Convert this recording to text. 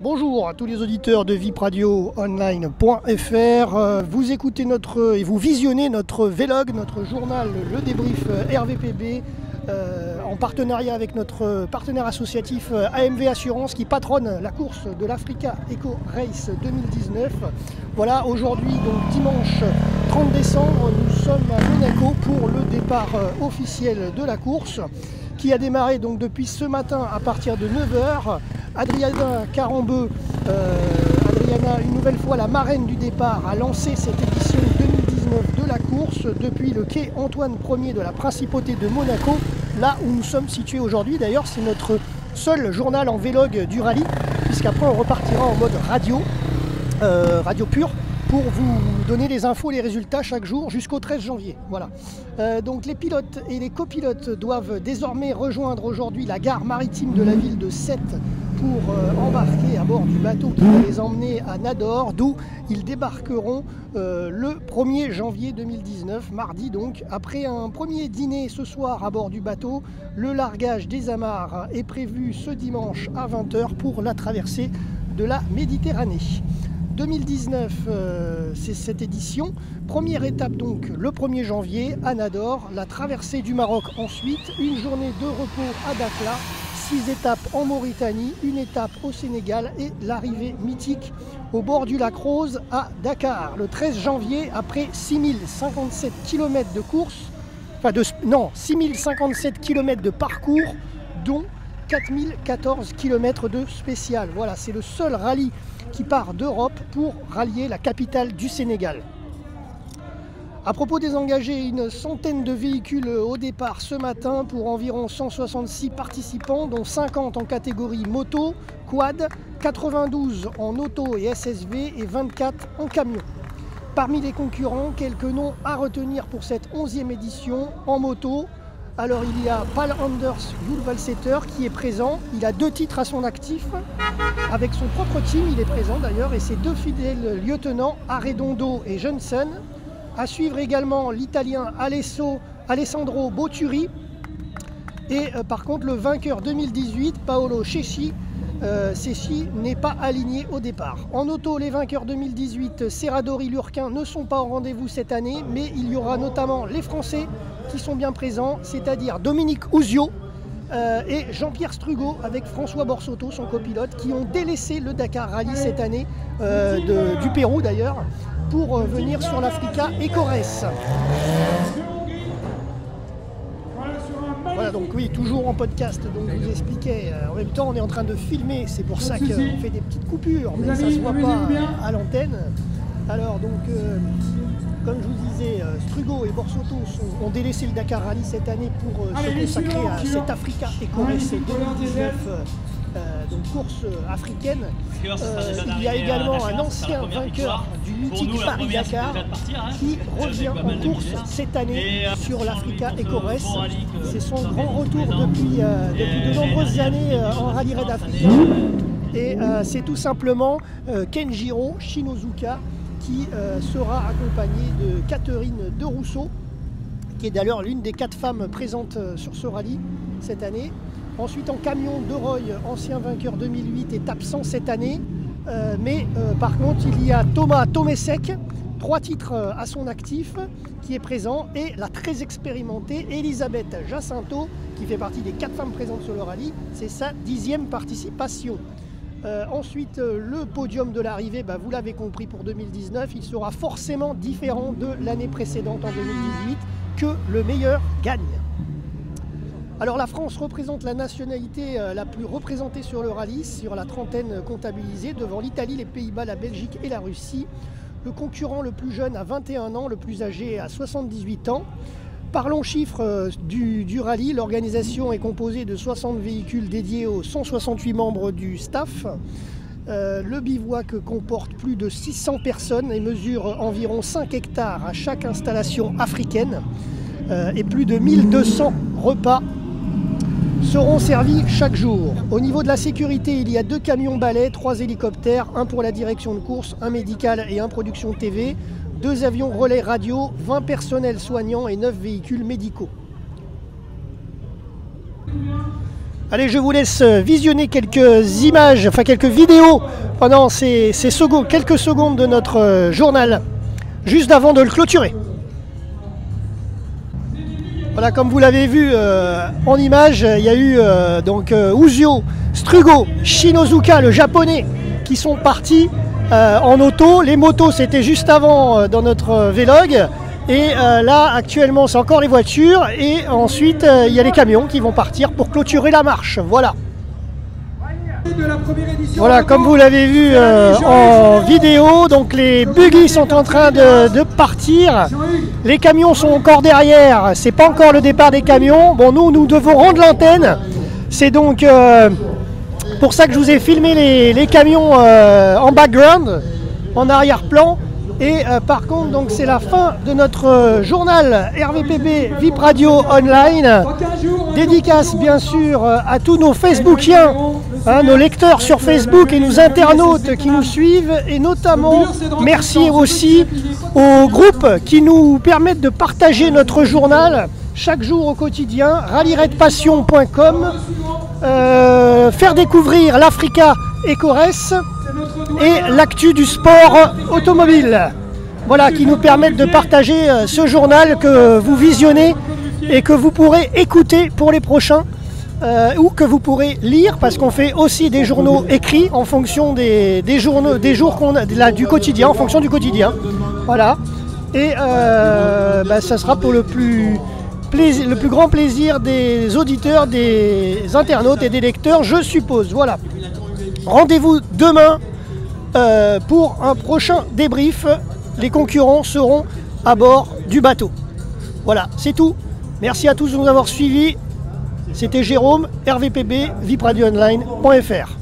Bonjour à tous les auditeurs de vipradioonline.fr. Vous écoutez et vous visionnez notre vlog, notre journal, le débrief RVPB, en partenariat avec notre partenaire associatif AMV Assurance qui patronne la course de l'Africa Eco Race 2019. Voilà, aujourd'hui, donc dimanche 30 décembre, nous sommes à Monaco pour le départ officiel de la course qui a démarré donc depuis ce matin à partir de 9 h. Adriana Carambeu, Adriana, une nouvelle fois la marraine du départ, a lancé cette édition 2019 de la course depuis le quai Antoine Ier de la Principauté de Monaco, là où nous sommes situés aujourd'hui. D'ailleurs, c'est notre seul journal en vlog du rallye, puisqu'après on repartira en mode radio, radio pure, pour vous donner les infos, les résultats chaque jour jusqu'au 13 janvier. Voilà. Donc les pilotes et les copilotes doivent désormais rejoindre aujourd'hui la gare maritime de la ville de Sète pour embarquer à bord du bateau qui va les emmener à Nador, d'où ils débarqueront le 1er janvier 2019, mardi donc. Après un premier dîner ce soir à bord du bateau, le largage des amarres est prévu ce dimanche à 20 h pour la traversée de la Méditerranée. 2019, c'est cette édition. Première étape donc le 1er janvier à Nador, la traversée du Maroc ensuite, une journée de repos à Dakhla, 6 étapes en Mauritanie, une étape au Sénégal et l'arrivée mythique au bord du lac Rose à Dakar. Le 13 janvier, après 6057 km de course, 6057 km de parcours, dont 4014 km de spécial. Voilà, c'est le seul rallye qui part d'Europe pour rallier la capitale du Sénégal. À propos des engagés, une centaine de véhicules au départ ce matin pour environ 166 participants, dont 50 en catégorie moto, quad, 92 en auto et SSV et 24 en camion. Parmi les concurrents, quelques noms à retenir pour cette 11e édition en moto. Alors il y a Pal Anders Julvalseter qui est présent, il a 2 titres à son actif, avec son propre team il est présent d'ailleurs, et ses 2 fidèles lieutenants Arredondo et Johnson. À suivre également l'Italien Alessandro Botturi et par contre le vainqueur 2018 Paolo Cecchi n'est pas aligné au départ. En auto, les vainqueurs 2018 Serradori Lurquin ne sont pas au rendez-vous cette année, mais il y aura notamment les Français qui sont bien présents, c'est-à-dire Dominique Ouzio et Jean-Pierre Strugo avec François Borsotto, son copilote, qui ont délaissé le Dakar Rally cette année, du Pérou d'ailleurs, pour venir sur l'Africa Eco Race. Voilà, donc oui, toujours en podcast, donc je vous expliquais, en même temps on est en train de filmer, c'est pour ça qu'on fait des petites coupures, mais ça ne se voit pas à l'antenne. Alors donc, comme je vous disais, Strugo et Borsotto ont délaissé le Dakar Rally cette année pour se consacrer à cette Africa Eco Race 2019, donc course africaine. Il y a également un ancien vainqueur du mythique Paris-Dakar qui revient en course cette année sur l'Africa Eco Race. C'est son grand retour depuis de nombreuses années en Rallye Raid Africa. Et c'est tout simplement Kenjiro Shinozuka qui sera accompagné de Catherine de Rousseau, qui est d'ailleurs l'une des 4 femmes présentes sur ce rallye cette année. Ensuite en camion, De Roy, ancien vainqueur 2008, est absent cette année. Mais par contre il y a Thomas Tomesek, 3 titres à son actif, qui est présent, et la très expérimentée Elisabeth Jacinto, qui fait partie des 4 femmes présentes sur le rallye. C'est sa 10e participation. Ensuite, le podium de l'arrivée, vous l'avez compris, pour 2019, il sera forcément différent de l'année précédente en 2018, que le meilleur gagne. Alors la France représente la nationalité la plus représentée sur le rallye, sur la trentaine comptabilisée, devant l'Italie, les Pays-Bas, la Belgique et la Russie. Le concurrent le plus jeune a 21 ans, le plus âgé a 78 ans. Parlons chiffres du rallye. L'organisation est composée de 60 véhicules dédiés aux 168 membres du staff. Le bivouac comporte plus de 600 personnes et mesure environ 5 hectares à chaque installation africaine. Et plus de 1200 repas seront servis chaque jour. Au niveau de la sécurité, il y a 2 camions balais, 3 hélicoptères, un pour la direction de course, un médical et un production TV, 2 avions relais radio, 20 personnels soignants et 9 véhicules médicaux. Allez, je vous laisse visionner quelques images, enfin quelques vidéos pendant ces secondes, quelques secondes de notre journal, juste avant de le clôturer. Voilà, comme vous l'avez vu en image, il y a eu Uzio, Strugo, Shinozuka, le japonais, qui sont partis en auto. Les motos, c'était juste avant dans notre vlog. Et là, actuellement, c'est encore les voitures. Et ensuite, il y a les camions qui vont partir pour clôturer la marche. Voilà. Voilà, comme vous l'avez vu en vidéo, donc les buggy sont en train de partir. Les camions sont encore derrière. C'est pas encore le départ des camions. Bon, nous devons rendre l'antenne. C'est donc pour ça que je vous ai filmé les camions en background, en arrière-plan. Et par contre, donc c'est la fin de notre journal RVPB VIP Radio Online. Dédicace bien sûr à tous nos Facebookiens, nos lecteurs sur Facebook et nos internautes qui nous suivent. Et notamment, merci aussi aux groupes qui nous permettent de partager notre journal chaque jour au quotidien. rallyredpassion.com, faire découvrir l'Africa Ecores et l'actu du sport automobile. Voilà, qui nous permettent de partager ce journal que vous visionnez et que vous pourrez écouter pour les prochains ou que vous pourrez lire, parce qu'on fait aussi des journaux écrits en fonction des jours qu'on a, du quotidien, en fonction du quotidien. Voilà. Et ça sera pour le plus grand plaisir des auditeurs, des internautes et des lecteurs, je suppose. Voilà. Rendez-vous demain pour un prochain débrief. Les concurrents seront à bord du bateau. Voilà, c'est tout. Merci à tous de nous avoir suivis. C'était Jérôme, RVPB, VIPRadioOnline.fr.